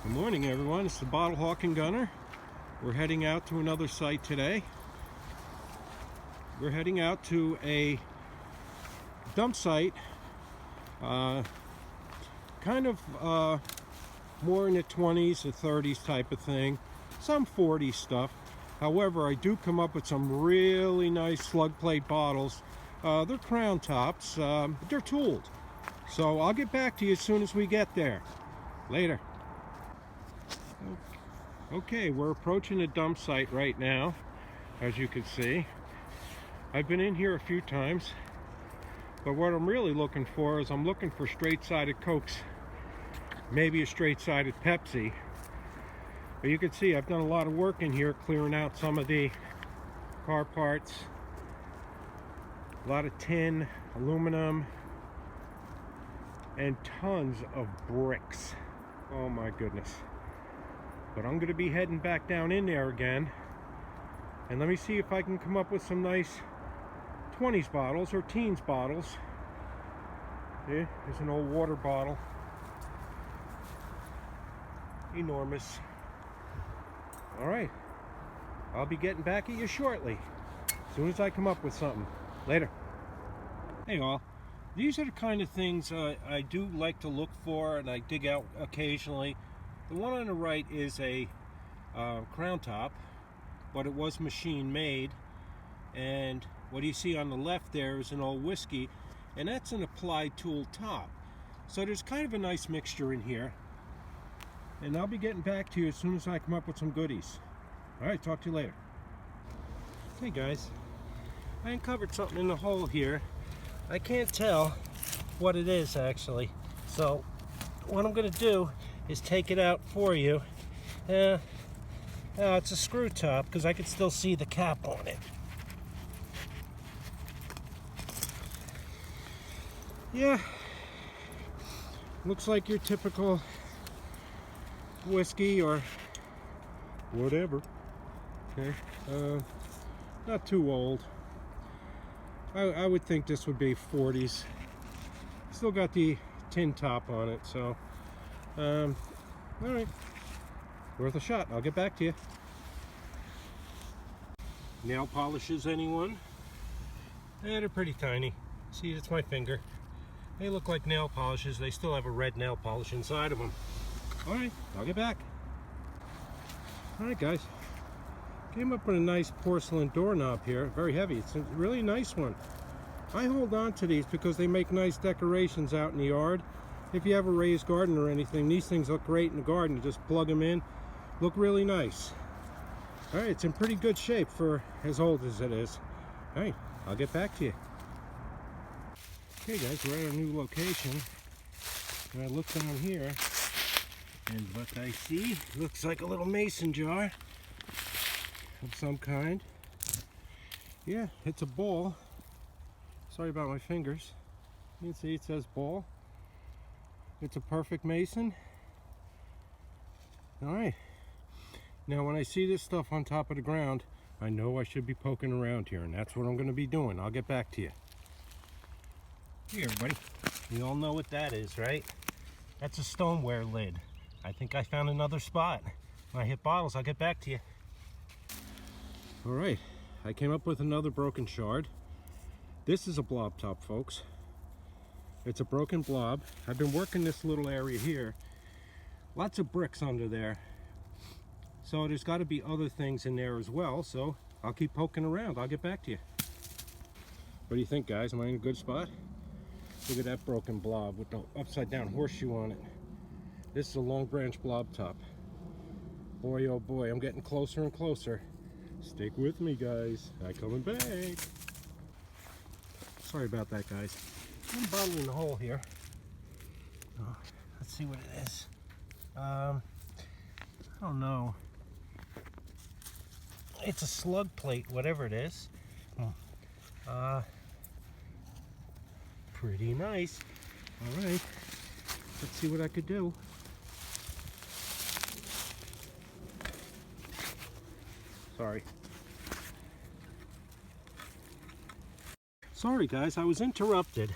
Good morning, everyone. It's the Bottle Hawk and Gunner. We're heading out to another site today. We're heading out to a dump site, kind of more in the 20s or 30s type of thing, some 40s stuff. However, I do come up with some really nice slug plate bottles. They're crown tops, they're tooled. So I'll get back to you as soon as we get there. Later. Okay, we're approaching the dump site right now, as you can see. I've been in here a few times, but what I'm really looking for is I'm looking for straight-sided Cokes, maybe a straight-sided Pepsi. But you can see I've done a lot of work in here clearing out some of the car parts, a lot of tin, aluminum, and tons of bricks. Oh my goodness. But I'm going to be heading back down in there again, and let me see if I can come up with some nice 20s bottles or teens bottles. Yeah, there's an old water bottle, enormous. All right, I'll be getting back at you shortly as soon as I come up with something. Later. Hey all, these are the kind of things I do like to look for and I dig out occasionally. The one on the right is a crown top, but it was machine made, and what you see on the left there is an old whiskey, and that's an applied tool top. So there's kind of a nice mixture in here, and I'll be getting back to you as soon as I come up with some goodies. Alright, talk to you later. Hey guys, I uncovered something in the hole here. I can't tell what it is actually, so what I'm going to do is take it out for you. It's a screw top because I can still see the cap on it. Yeah, looks like your typical whiskey or whatever. Okay, not too old. I would think this would be 40s. Still got the tin top on it, so all right, worth a shot. I'll get back to you. Nail polishes, anyone? They're pretty tiny. See, it's my finger. They look like nail polishes. They still have a red nail polish inside of them. All right, I'll get back. All right, guys. Came up with a nice porcelain doorknob here. Very heavy. It's a really nice one. I hold on to these because they make nice decorations out in the yard. If you have a raised garden or anything, these things look great in the garden. You just plug them in, look really nice. All right, it's in pretty good shape for as old as it is. All right, I'll get back to you. Okay guys, we're at a new location. And I look down here, and what I see looks like a little mason jar of some kind. Yeah, it's a bowl. Sorry about my fingers. You can see it says bowl. It's a perfect mason. All right. Now when I see this stuff on top of the ground, I know I should be poking around here, and that's what I'm going to be doing. I'll get back to you. Hey everybody. You all know what that is, right? That's a stoneware lid. I think I found another spot. When I hit bottles, I'll get back to you. All right. I came up with another broken shard. This is a blob top, folks. It's a broken blob. I've been working this little area here. Lots of bricks under there. So there's got to be other things in there as well. So I'll keep poking around. I'll get back to you. What do you think, guys? Am I in a good spot? Look at that broken blob with the upside down horseshoe on it. This is a Long Branch blob top. Boy, oh boy, I'm getting closer and closer. Stick with me, guys. I'm coming back. Sorry about that, guys. One bottle in the hole here. Oh, let's see what it is. I don't know. It's a slug plate, whatever it is. Pretty nice. All right. Let's see what I could do. Sorry. Sorry guys, I was interrupted.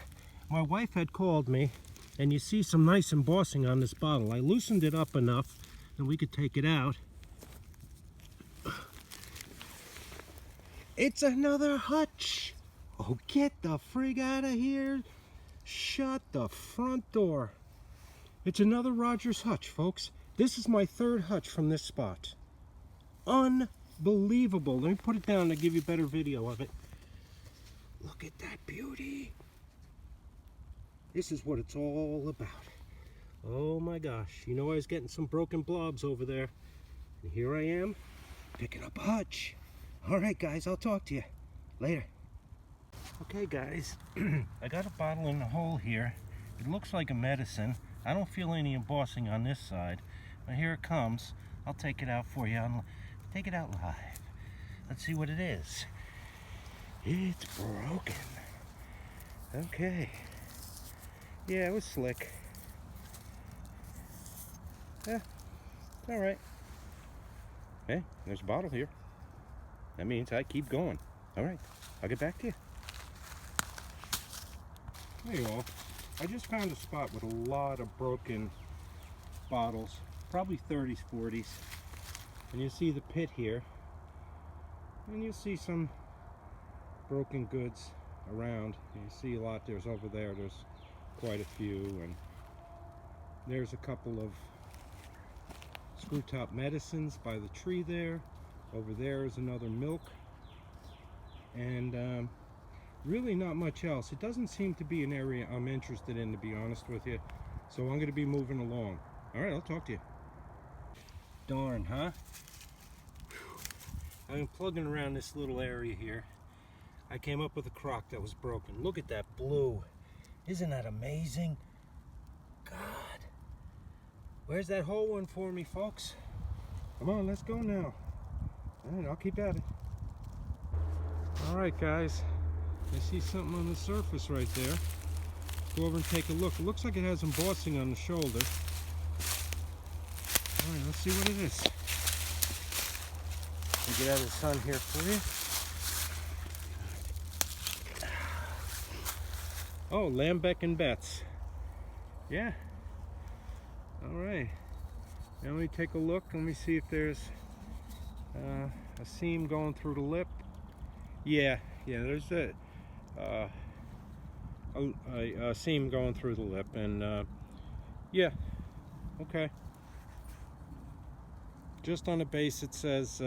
My wife had called me, and you see some nice embossing on this bottle. I loosened it up enough then we could take it out. It's another hutch. Oh, get the frig out of here. Shut the front door. It's another Rogers hutch, folks. This is my third hutch from this spot. Unbelievable. Let me put it down to give you a better video of it. Look at that beauty. This is what it's all about. Oh my gosh. You know I was getting some broken blobs over there. And here I am, picking up a hutch. All right, guys, I'll talk to you later. Okay, guys, I got a bottle in the hole here. It looks like a medicine. I don't feel any embossing on this side. But here it comes. I'll take it out for you. Take it out live. Let's see what it is. It's broken. Okay. Yeah, it was slick. Yeah, it's all right. Hey, there's a bottle here. That means I keep going. All right, I'll get back to you. Hey all, I just found a spot with a lot of broken bottles, probably 30s, 40s. And you see the pit here. And you see some broken goods around. You see a lot. There's over there, there's quite a few. And there's a couple of screw top medicines by the tree there. Over there is another milk, and really not much else. It doesn't seem to be an area I'm interested in, to be honest with you, so I'm going to be moving along. All right, I'll talk to you. Darn, huh? I've been plugging around this little area here. I came up with a crock that was broken. Look at that blue. Isn't that amazing? God. Where's that whole one for me, folks? Come on, let's go now. All right, I'll keep at it. All right, guys. I see something on the surface right there. Go over and take a look. It looks like it has embossing on the shoulder. All right, let's see what it is. I'll get out of the sun here for you. Oh, Lambeck and Betts. Yeah. All right. Now let me take a look. Let me see if there's a seam going through the lip. Yeah, there's a seam going through the lip, and yeah, okay. Just on the base it says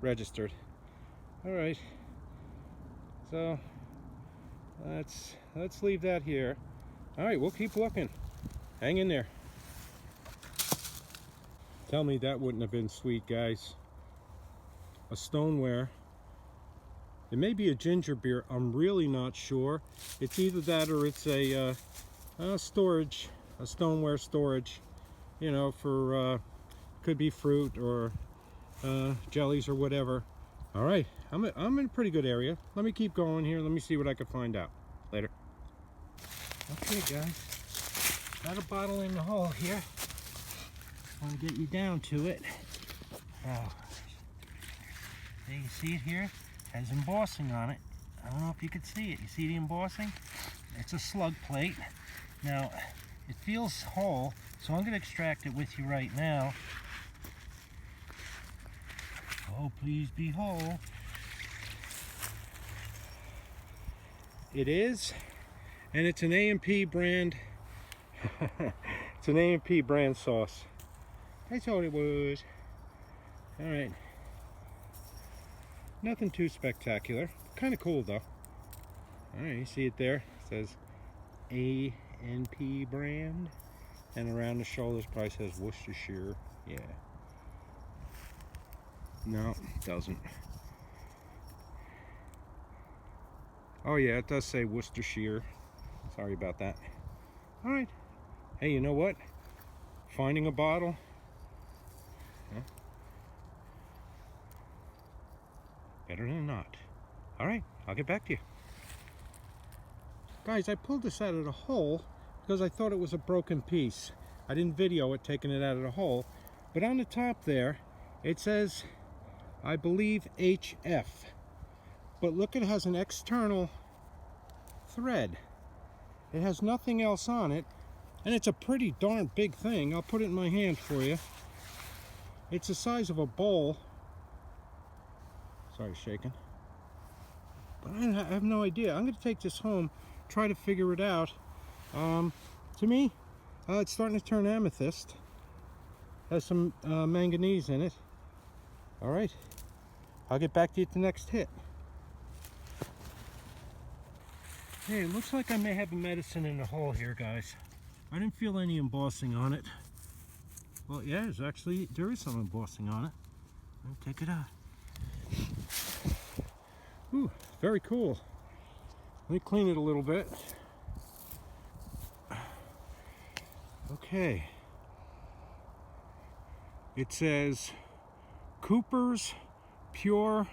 registered. All right, so let's leave that here. All right, we'll keep looking. Hang in there. Tell me that wouldn't have been sweet, guys. A stoneware. It may be a ginger beer. I'm really not sure. It's either that or it's a storage, a stoneware storage. You know, for could be fruit or jellies or whatever. All right, I'm in a pretty good area. Let me keep going here. Let me see what I can find out. Later. Okay, guys. Got a bottle in the hole here. Want to get you down to it. Oh, there you see it here. It has embossing on it. I don't know if you can see it. You see the embossing? It's a slug plate. Now, it feels whole, so I'm going to extract it with you right now. Oh, please be whole. It is, and it's an A&P brand. It's an A&P brand sauce. I thought it was. All right. Nothing too spectacular. Kind of cool though. All right, you see it there? It says A&P brand, and around the shoulders probably says Worcestershire. Yeah. No, it doesn't. Oh yeah, it does say Worcestershire. Sorry about that. All right. Hey, you know what? Finding a bottle. Huh? Better than not. All right, I'll get back to you. Guys, I pulled this out of the hole because I thought it was a broken piece. I didn't video it taking it out of the hole, but on the top there, it says, I believe HF. But look, it has an external thread. It has nothing else on it, And it's a pretty darn big thing. I'll put it in my hand for you. It's the size of a bowl. Sorry, shaking. But I have no idea. I'm going to take this home, try to figure it out. To me, it's starting to turn amethyst. Has some manganese in it. All right. I'll get back to you at the next hit. Hey, it looks like I may have a medicine in the hole here, guys. I didn't feel any embossing on it. Well, yeah, there is some embossing on it. I'll take it out. Ooh, very cool. Let me clean it a little bit. Okay. It says Cooper's Pure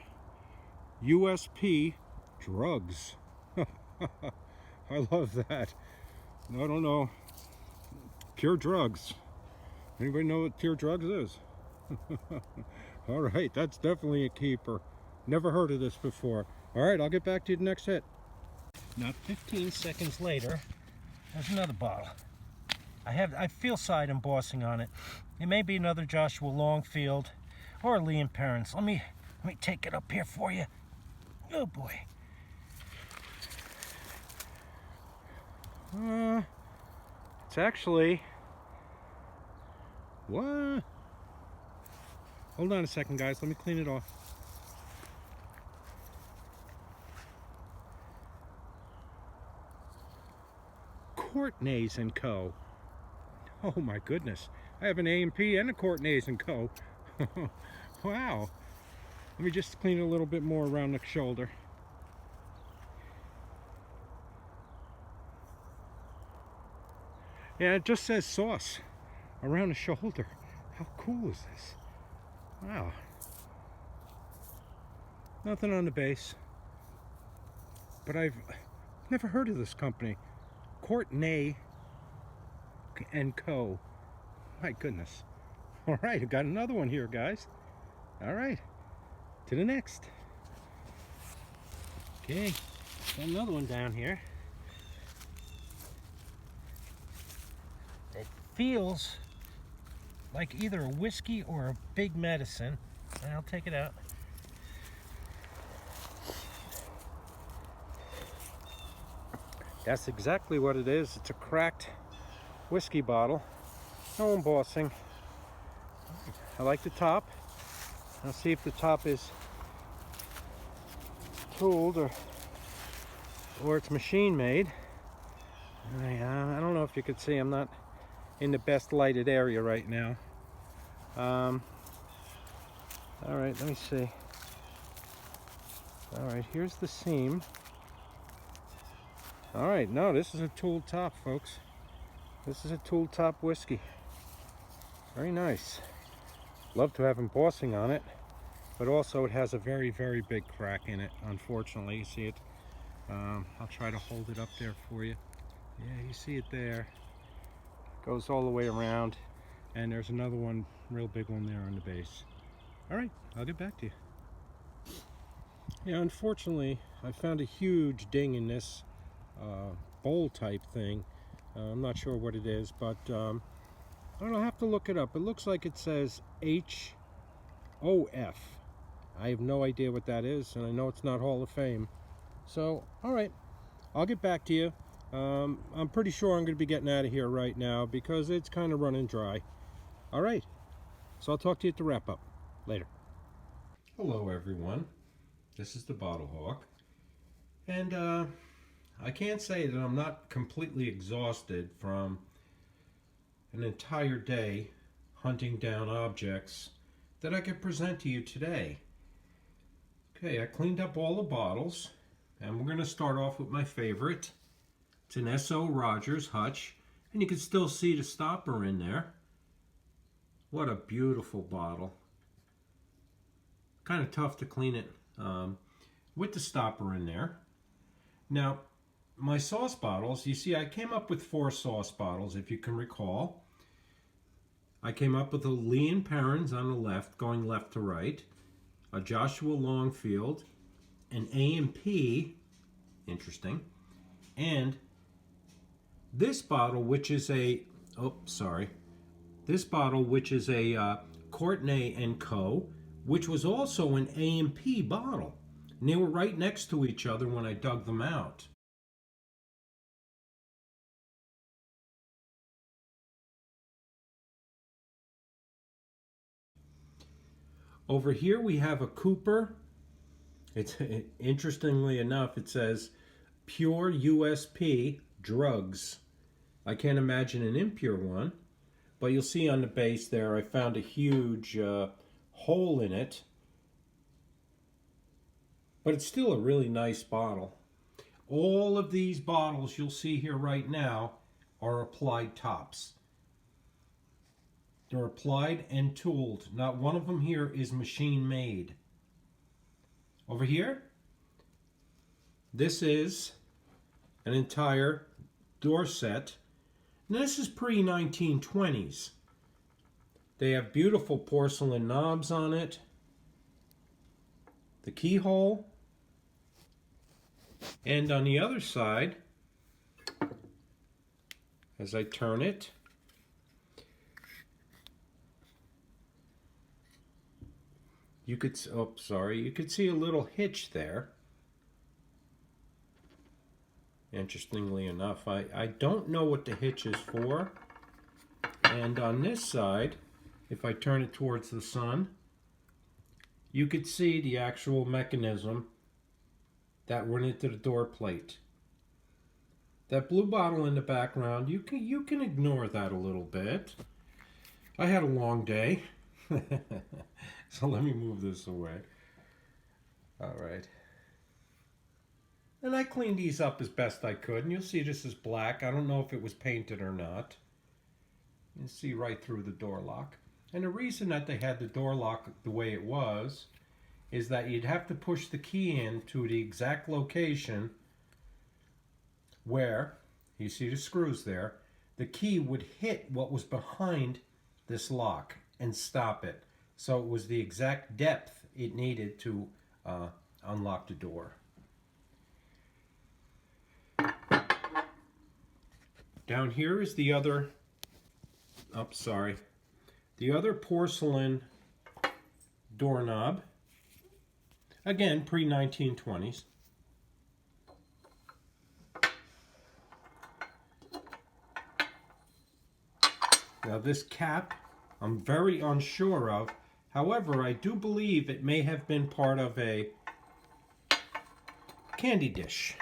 USP Drugs. I love that. I don't know. Pure Drugs. Anybody know what Pure Drugs is? All right, that's definitely a keeper. Never heard of this before. All right, I'll get back to you the next hit. Not 15 seconds later, there's another bottle. I feel side embossing on it. It may be another Joshua Longfield or Lee and Perrins. Let me take it up here for you. Oh boy. It's actually, what? Hold on a second, guys. Let me clean it off. Courtney's & Co. Oh my goodness. I have an A&P and a Courtney's & Co. Wow. Let me just clean it a little bit more around the shoulder. Yeah, it just says sauce around the shoulder. How cool is this? Wow. Nothing on the base. But I've never heard of this company. Courtney & Co. My goodness. All right, I've got another one here, guys. All right, to the next. Okay, got another one down here. It feels like either a whiskey or a big medicine. And I'll take it out. That's exactly what it is. It's a cracked whiskey bottle. No embossing. I like the top. I'll see if the top is tooled or it's machine made. I don't know if you could see, I'm not in the best lighted area right now. All right, let me see. All right, here's the seam. All right, no, this is a tooled top, folks. This is a tooled top whiskey. Very nice. Love to have embossing on it, but also it has a very, very big crack in it, unfortunately. You see it? I'll try to hold it up there for you. Yeah, you see it there. Goes all the way around, and there's another one, real big one there on the base. All right, I'll get back to you. Yeah, unfortunately, I found a huge ding in this bowl type thing. I'm not sure what it is, but I'll have to look it up. It looks like it says HOF. I have no idea what that is, and I know it's not Hall of Fame. So, all right, I'll get back to you. I'm pretty sure I'm going to be getting out of here right now because it's kind of running dry. All right, so I'll talk to you at the wrap up. Later. Hello, everyone. This is the Bottle Hawk. And I can't say that I'm not completely exhausted from an entire day hunting down objects that I could present to you today. Okay, I cleaned up all the bottles, and we're going to start off with my favorite. It's an S.O. Rogers hutch, and you can still see the stopper in there. What a beautiful bottle. Kind of tough to clean it with the stopper in there. Now, my sauce bottles, you see I came up with 4 sauce bottles, if you can recall. I came up with a Lee and Perrins on the left, going left to right, a Joshua Longfield, an A&P, interesting, and This bottle, which is a, this bottle, which is a Courtenay & Co., which was also an A&P bottle. And they were right next to each other when I dug them out. Over here we have a Cooper. It's interestingly enough, it says pure USP drugs. I can't imagine an impure one, but you'll see on the base there I found a huge hole in it. But it's still a really nice bottle. All of these bottles you'll see here right now are applied tops. They're applied and tooled. Not one of them here is machine made. Over here, this is an entire door set. And this is pre-1920s. They have beautiful porcelain knobs on it. The keyhole. And on the other side, as I turn it, you could see a little hitch there. Interestingly enough, I don't know what the hitch is for. And on this side, if I turn it towards the sun, you could see the actual mechanism that went into the door plate. That blue bottle in the background, you can ignore that a little bit. I had a long day. So let me move this away. All right. And I cleaned these up as best I could. And you'll see this is black. I don't know if it was painted or not. You can see right through the door lock. And the reason that they had the door lock the way it was is that you'd have to push the key in to the exact location where, you see the screws there, the key would hit what was behind this lock and stop it. So it was the exact depth it needed to unlock the door. Down here is the other, the other porcelain doorknob. Again, pre-1920s. Now this cap, I'm very unsure of. However, I do believe it may have been part of a candy dish.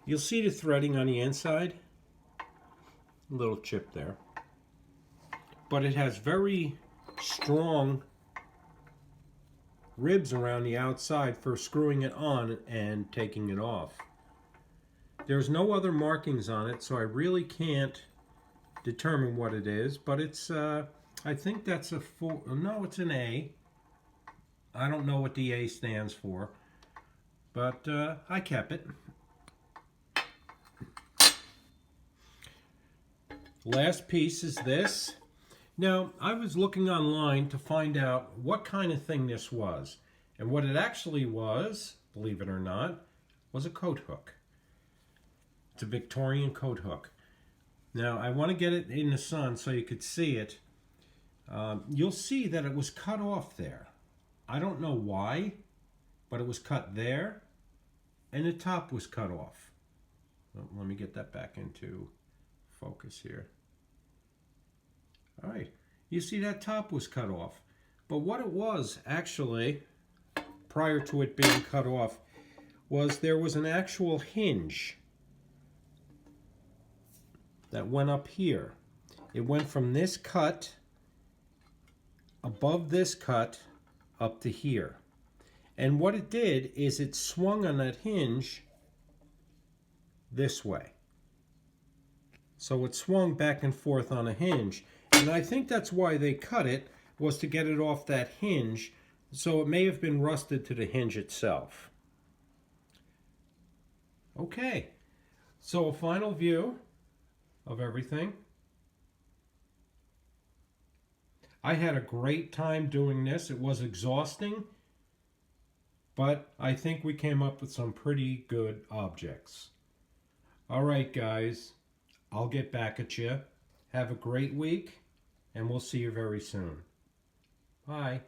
You'll see the threading on the inside. A little chip there. But it has very strong ribs around the outside for screwing it on and taking it off. There's no other markings on it, so I really can't determine what it is, but it's I think that's a no, it's an A. I don't know what the A stands for, but I kept it. Last piece is this. Now, I was looking online to find out what kind of thing this was. And what it actually was, believe it or not, was a coat hook. It's a Victorian coat hook. Now, I want to get it in the sun so you could see it. You'll see that it was cut off there. I don't know why, but it was cut there, and the top was cut off. Well, let me get that back into focus here. All right, you see that top was cut off. But what it was actually, prior to it being cut off, was there was an actual hinge that went up here. It went from this cut, above this cut, up to here. And what it did is it swung on that hinge this way. So it swung back and forth on a hinge. And I think that's why they cut it, was to get it off that hinge. So it may have been rusted to the hinge itself. Okay, so a final view of everything. I had a great time doing this. It was exhausting, but I think we came up with some pretty good objects. All right, guys, I'll get back at you. Have a great week, and we'll see you very soon. Bye.